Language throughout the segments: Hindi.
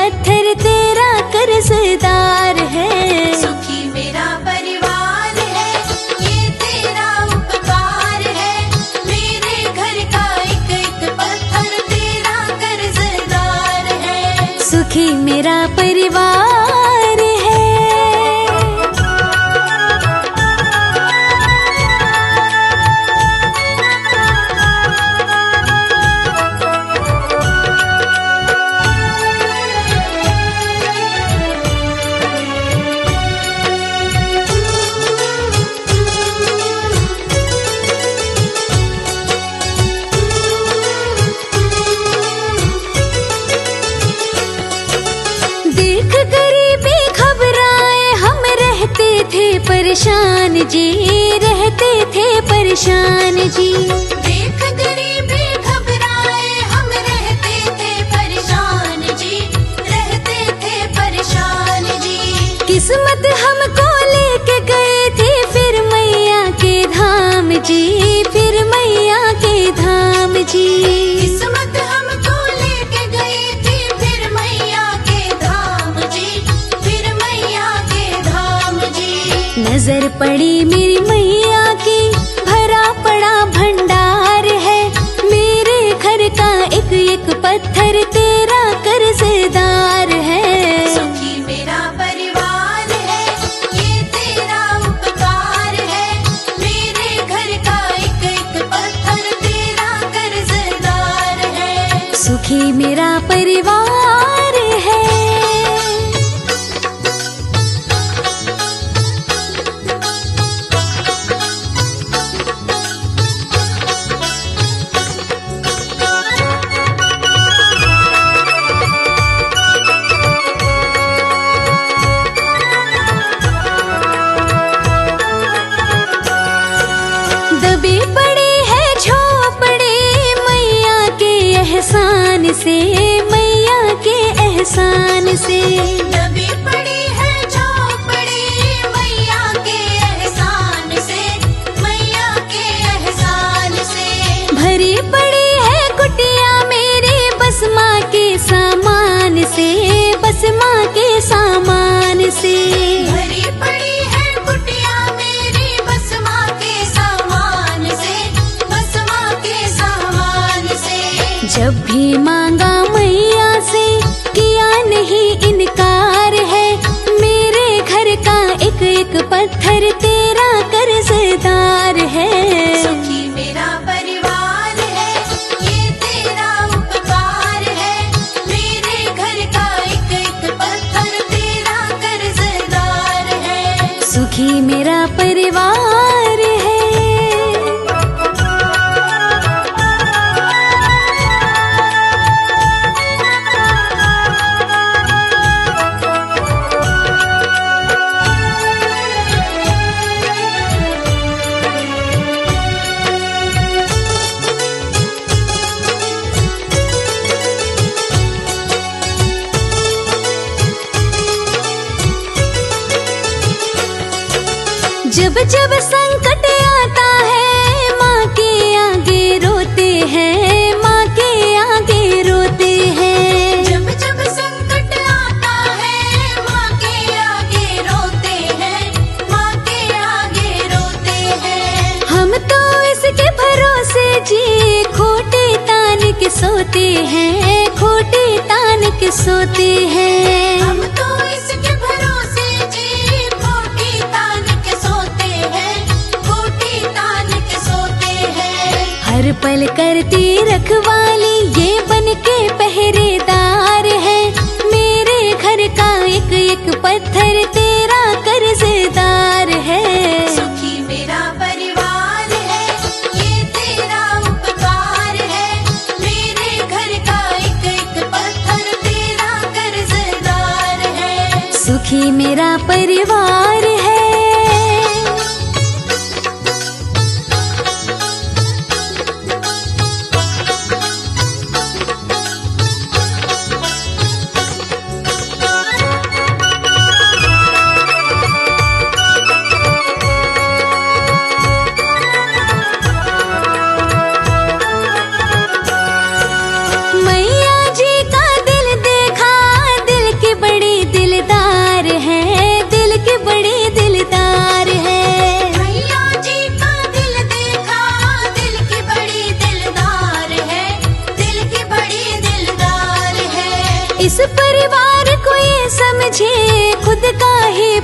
पत्थर तेरा कर्जदार है। सुखी मेरा परिवार है, ये तेरा उपकार है। मेरे घर का एक एक पत्थर तेरा कर्जदार है। सुखी मेरा परिवार है। देख गरीबी घबराए हम रहते थे परेशान जी, रहते थे परेशान जी। देख गरीबी घबराए हम रहते थे परेशान जी, रहते थे परेशान जी। किस्मत हमको लेके गए थे फिर मैया के धाम जी, फिर मैया के धाम जी। किस्मत हमको लेके गई थी फिर मैया के धाम जी, फिर मैया के धाम जी। नजर पड़ी मेरी मैया की, भरा पड़ा भंडार है। मेरे घर का एक एक पत्थर तेरा कर्जदार है। सुखी मेरा परिवार है, ये तेरा उपकार है। मेरे घर का एक एक पत्थर तेरा कर्जदार है। सुखी मेरा परिवार है। दबी पड़ी है झोपड़ी मैया के एहसान से, मैया के एहसान से। दबी पड़ी है झोपड़ी मैया के एहसान से, मैया के एहसान से। भरी पड़ी है कुटिया मेरी बस माँ के सामान से, बस माँ के सामान से। भरी पड़ी है कुटिया मेरी बस माँ के सामान से, बस माँ के सामान से। जब भी मांगा मैया से किया नहीं इनकार है। मेरे घर का एक एक पत्थर तेरा कर्जदार है। सुखी मेरा परिवार है, ये तेरा उपकार है। मेरे घर का एक एक पत्थर तेरा कर्जदार है। सुखी मेरा परिवार है। जब जब संकट आता है माँ के आगे रोते हैं, माँ के आगे रोते हैं। जब जब संकट आता है माँ के आगे रोते हैं, माँ के आगे रोते हैं। हम तो इसके भरोसे जी खोटे तान के सोते हैं, खोटे तान के सोते हैं। हम तो इसके भरोसे जी खोटी तान के सोते हैं, खोटी तान के सोते हैं। हर पल करती रखवाली ये बन के पहरेदार है। मेरे घर का एक एक पत्थर तेरा कर्जदार है। सुखी मेरा परिवार है, ये तेरा उपकार है। मेरे घर का एक एक पत्थर तेरा कर्जदार है। सुखी मेरा परिवार है। मैया जी का दिल देखा, दिल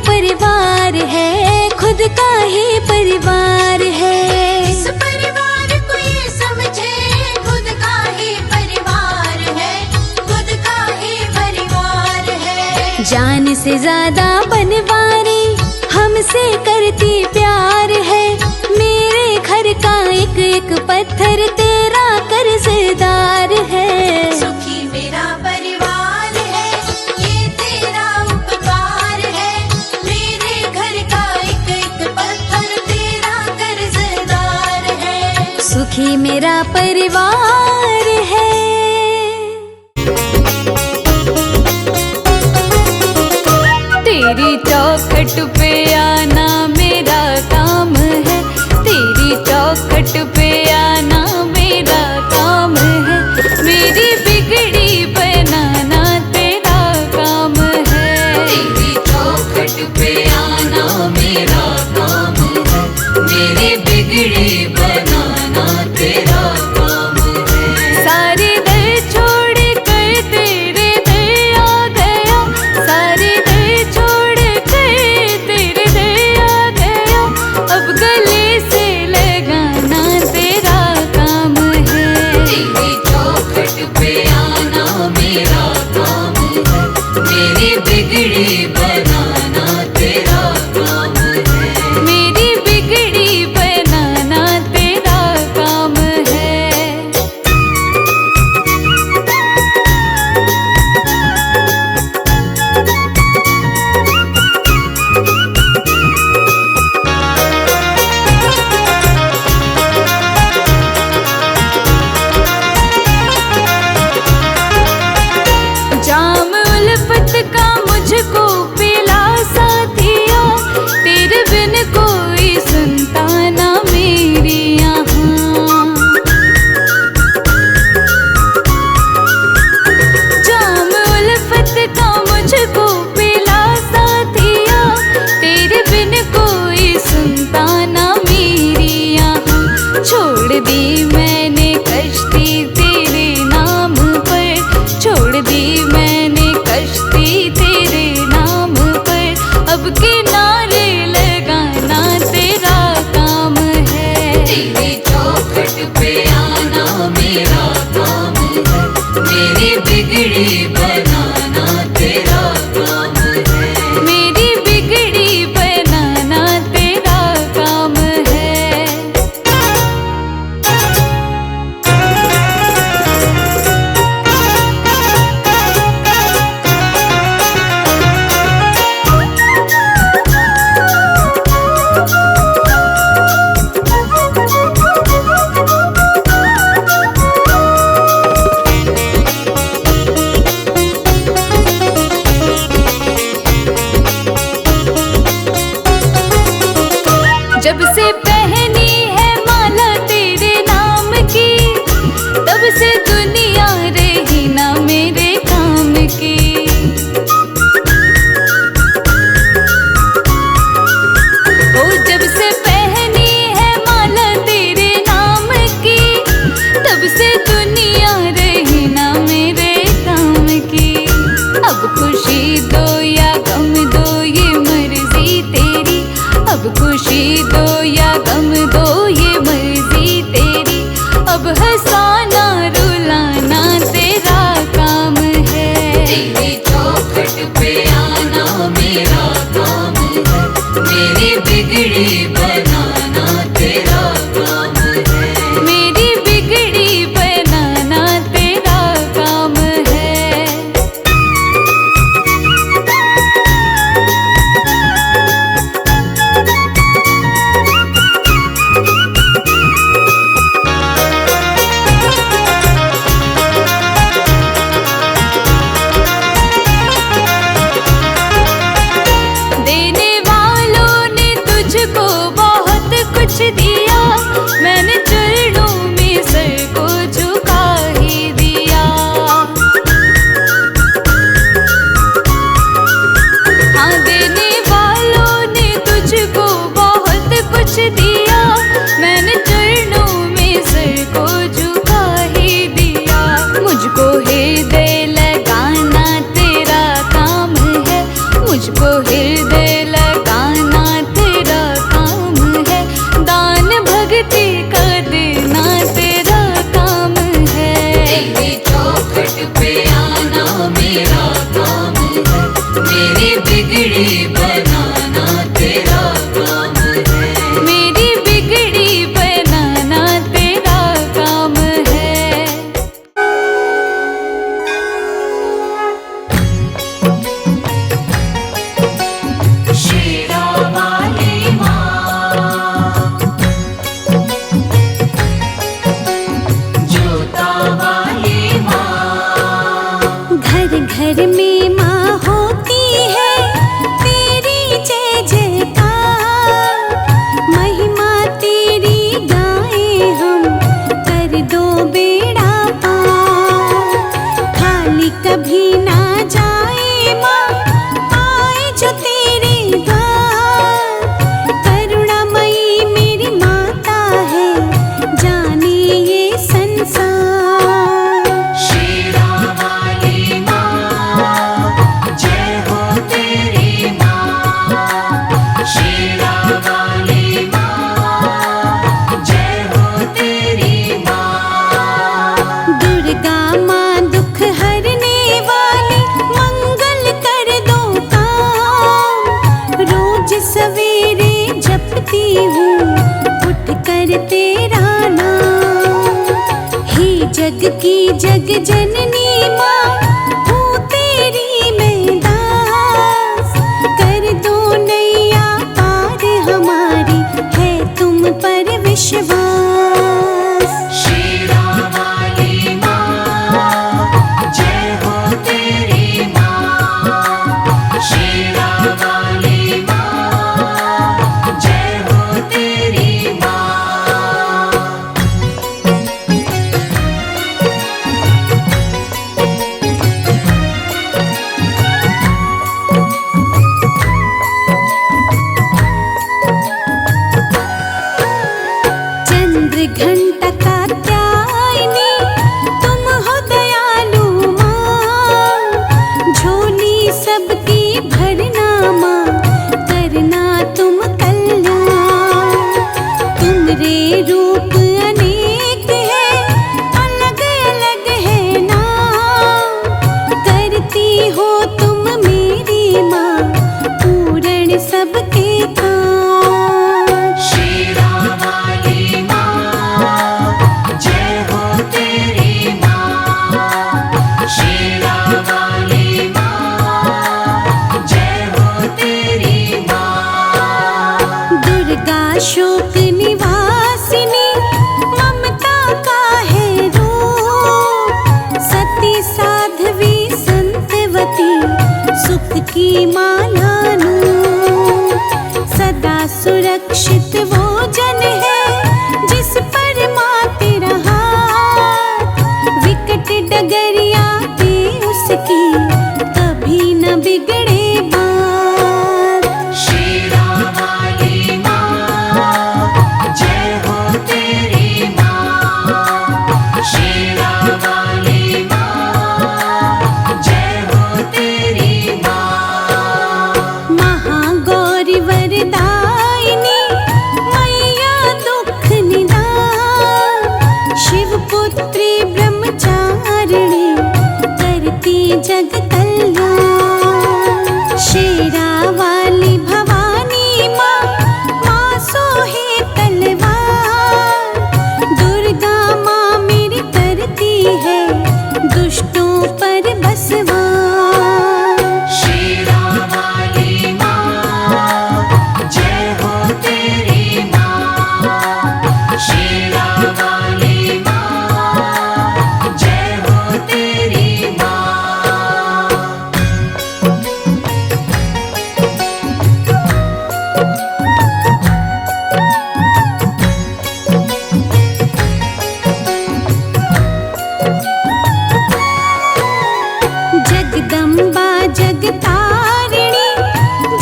परिवार है, खुद का ही परिवार है। इस परिवार को ये समझे खुद का ही परिवार है, खुद का ही परिवार है। जान से ज्यादा बनवारी हमसे करती प्यार है, मेरे घर का एक एक पत्थर तेरा कर्जदार है। सुखी मेरा परिवार है, ये तेरा उपकार है, मेरे घर का एक एक पत्थर तेरा कर्जदार है। सुखी मेरा परिवार है। तेरी चौखट पे आना मेरा काम है, तेरी चौखट पे आना मेरा काम है, मेरी बिगड़ी बनाना तेरा काम है। तेरी चौखट पे आना मेरा काम है, मेरी बिगड़ी बनाना तेरा काम है। सारे दर छोड़ कर तेरे दर आ गया, सारे दर छोड़ कर तेरे दर आ गया, अब गले से लगाना तेरा काम है। तेरी चौखट पे आना मेरा काम है, मेरी बिगड़ी बनाना तेरा काम है, मेरी बिगड़ी बनाना तेरा काम है। जाम उल्फत का मुझको पिला साथिया, तेरे बिन कोई सुनता ना मेरी यहाँ। जाम उल्फत का मुझको पिला साथिया, तेरे बिन कोई सुनता ना मेरी यहाँ। छोड़ दी मैंने कश्ती तेरे नाम पर, छोड़ दी मैंने कश्ती तेरे नाम पर, अब किनारे लगाना तेरा काम है। तेरी चौखट पे आना मेरा काम है, मेरी बिगड़ी बनाना तेरा काम है, मेरी बिगड़ी बनाना तेरा काम है। जब से पहनी है माला तेरे नाम की, तब से दुनिया रही ना मेरे काम की। ओ जब से पहनी है माला तेरे नाम की, तब से दुनिया रही ना मेरे काम की। अब खुशी दो या गम दो ये मर्जी तेरी, अब खुशी दो या गम दो ये मर्जी तेरी, अब हंसाना रुलाना तेरा काम है। तेरी चौखट पे आना मेरा काम है, मेरी बिगड़ी बनाना तेरा काम है, मेरी बिगड़ी बनाना तेरा काम है। घर में माँ होती है तेरी जय जयकार, महिमा तेरी गाएं हम, कर दो बेड़ा पार। खाली कभी ना जाए माँ, आए जो तेरे द्वार। करुणामयी मेरी माता है, जाने ये संसार। शेरावाली माँ, जय हो तेरी माँ। शेरावाली माँ, जय हो तेरी माँ। दुर्गा माँ दुख हरने वाली, मंगल कर दो काम। रोज सवेरे जपती हूँ, उठ कर तेरा नाम। हे जग की जग जननी माँ, हूँ तेरी मैं दास। कर दो नैया पार हमारी, है तुम पर विश्वास। शेरावाली माँ, जय हो तेरी माँ। शेरावाली माँ, जय हो तेरी माँ। चंद्र घंटा कात्यायनी, तुम हो दयालु माँ। झोली सबकी भरना माँ, करना तुम कल्याण। तुमरे रूप अनेक है, अलग अलग है नाम। करती हो तुम मेरी माँ, पूर्ण सबके काम। शेरावाली माँ, जय हो तेरी माँ। शेरावाली माँ, जय हो तेरी माँ। दुर्गा शोक निवासिनी, ममता का है रूप। सती साध्वी संतवती, सुख की माला नूप। सदा सुरक्षित वो जन है, जिस पर माँ तेरा हाथ। विकट डगरिया पे उसकी, कभी न बिगड़े बात। शेरावाली माँ, जय हो तेरी माँ। शेरावाली माँ, जय हो तेरी माँ। महागौरी वरदायिनी, मैया दुख निदान। शिवपुत्री ब्रह्मचारिणी, करती जग कल्याण। शेरावाली भवानी माँ, माँ सोहे तलवार। दुर्गा माँ मेरी करती है, दुष्टों पर बसवार। शेरावाली माँ, जय हो तेरी माँ। शेरावाली माँ, जय हो तेरी माँ। जगदम्बा जगतारिणी,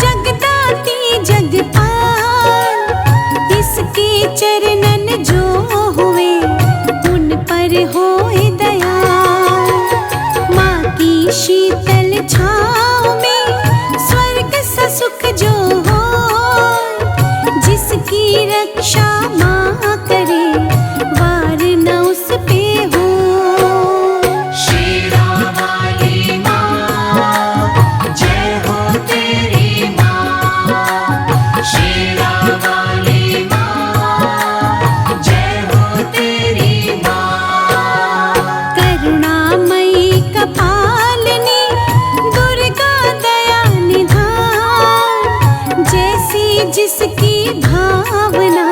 जगदाती जगपाल। इसके चरणन जो हुए, उन पर होए दयाल। माँ की शीतल छाँव में, स्वर्ग सा सुख जो हो। जिसकी रक्षा माँ करे, वार न उस पे हो। शेरावाली माँ, जय हो तेरी माँ। शेरावाली माँ, जय हो तेरी माँ। करुणामयी कपालिनी, दुर्गा दया निधान। जैसी जिसकी भावना,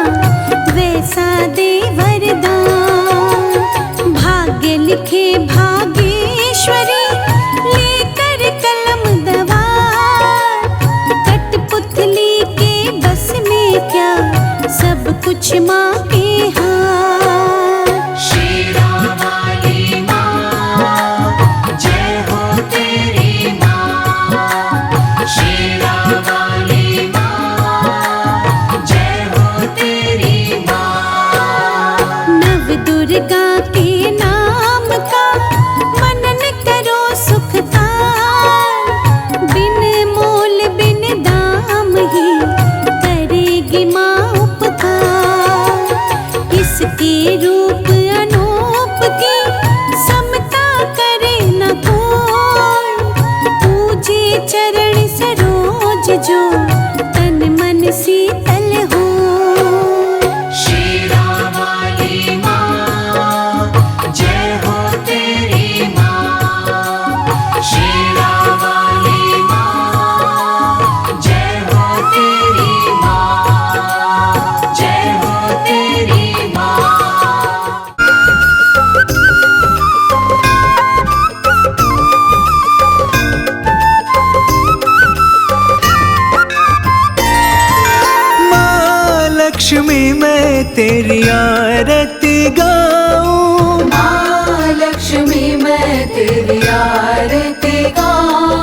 तेरी आरती गाऊं, माँ लक्ष्मी मैं तेरी आरती गाऊं।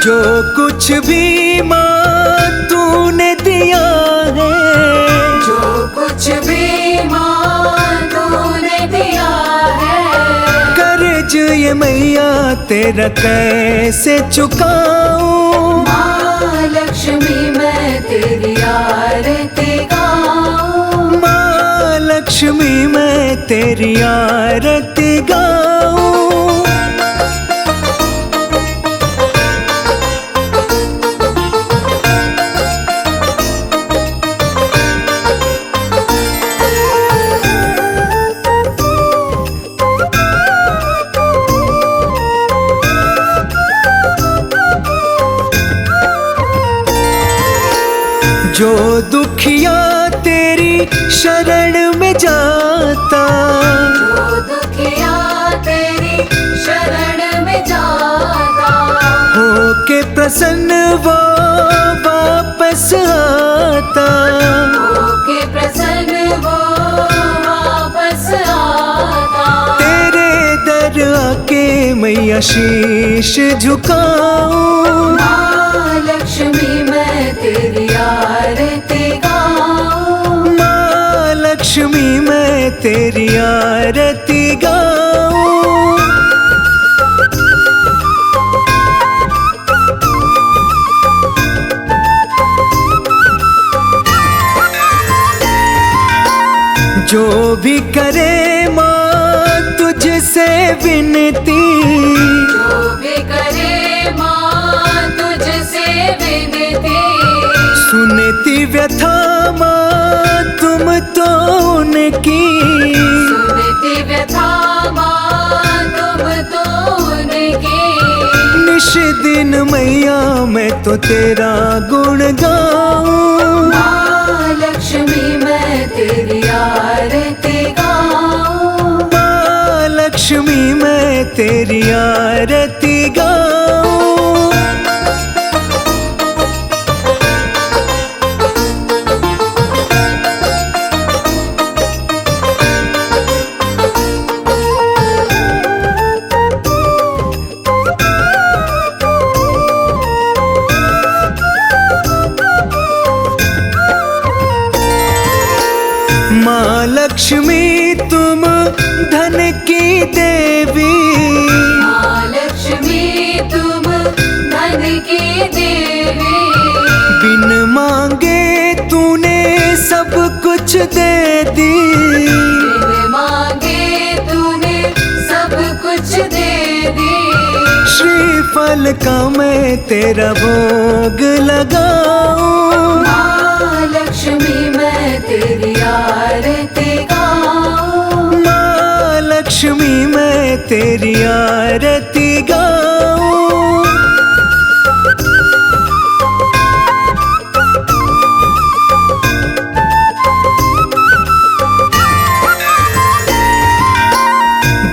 जो कुछ भी माँ तूने दिया है, जो कुछ भी माँ तूने दिया है, कर्ज ये मैया तेरा कैसे चुकाऊं। माँ लक्ष्मी मैं तेरी आरती गाऊं, माँ लक्ष्मी मैं तेरी आरती गाऊं। जो दुखिया तेरी शरण में जाता, जो दुखिया तेरी शरण में जाता, होके प्रसन्न वो वापस आता। होके प्रसन्न वो वापस आता। तेरे दर आके मैया शीश झुकाऊं, माँ लक्ष्मी मैं तेरी आरती गाऊं, माँ लक्ष्मी मैं तेरी आरती गाऊं। जो भी करे माँ तुझसे विनती, जो भी करे माँ तुझसे विनती, सुनती व्यथा माँ तुम तो उनकी। सुनती व्यथा माँ तुम तो उनकी। निश दिन मैया मैं तो तेरा गुण गाऊं, माँ लक्ष्मी मैं तेरी आरती गाऊं, माँ लक्ष्मी मैं तेरी आरती गाऊं। माँ लक्ष्मी तुम धन की देवी, माँ लक्ष्मी तुम धन की देवी, बिन मांगे तूने सब कुछ दे दी। बिन मांगे तूने सब कुछ दे दी। श्रीफल का मैं तेरा भोग लगाऊं, माँ लक्ष्मी मैं तेरी आरती गाऊं, माँ लक्ष्मी मैं तेरी आरती गाऊं।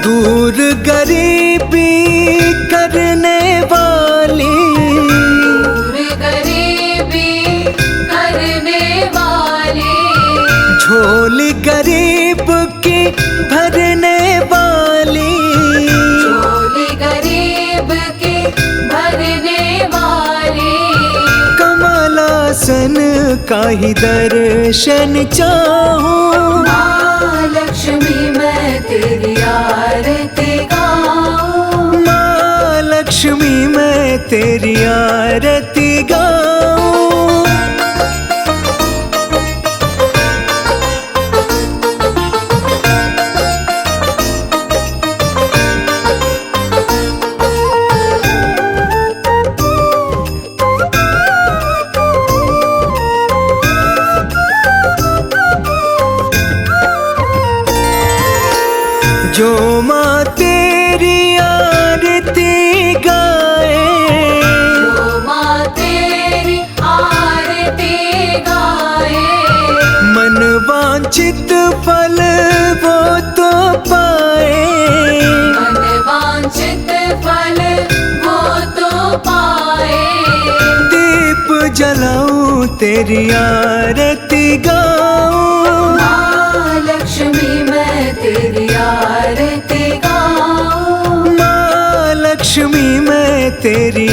दूर गरीबी करने वाली, दूर गरीबी करने वाली, झोली गरीब की भरने वाली। झोली गरीब की भरने वाली, कमलासन का ही दर्शन चाहूं, माँ लक्ष्मी मैं तेरी आरती गाऊं, माँ लक्ष्मी मैं तेरी आरती गाऊं। जो माँ तेरी आरती गाए, जो माँ तेरी आरती गाए, मन वांछित फल वो तो पाए। मन वांछित फल वो तो पाए। दीप जलाऊं तेरी आरती गाऊं, तेरी